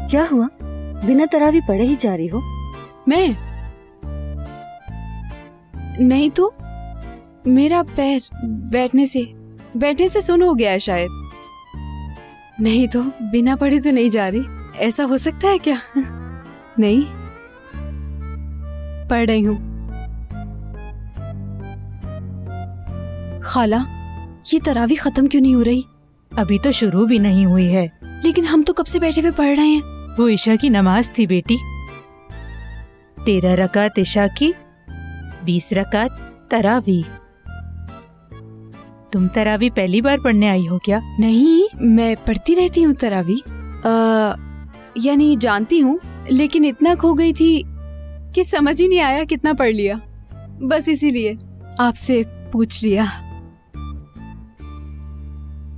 क्या हुआ? बिना तरावी पढ़े ही जा रही हो? मैं नहीं तो मेरा पैर बैठने से सुन हो गया है शायद। नहीं तो बिना पढ़े तो नहीं जा रही। ऐसा हो सकता है क्या? नहीं, पढ़ रही हूँ। खाला, ये तरावी खत्म क्यों नहीं हो रही? अभी तो शुरू भी नहीं हुई है। लेकिन हम तो कब से बैठे हुए पढ़ रहे हैं। वो ईशा की नमाज थी बेटी। 13 रकात ईशा की, 20 रकात तरावी। तुम तरावी पहली बार पढ़ने आई हो क्या? नहीं, मैं पढ़ती रहती हूँ तरावी। यानी जानती हूँ, लेकिन इतना खो गई थी कि समझ ही नहीं आया कितना पढ़ लिया। बस इसीलिए आपसे पूछ लिया।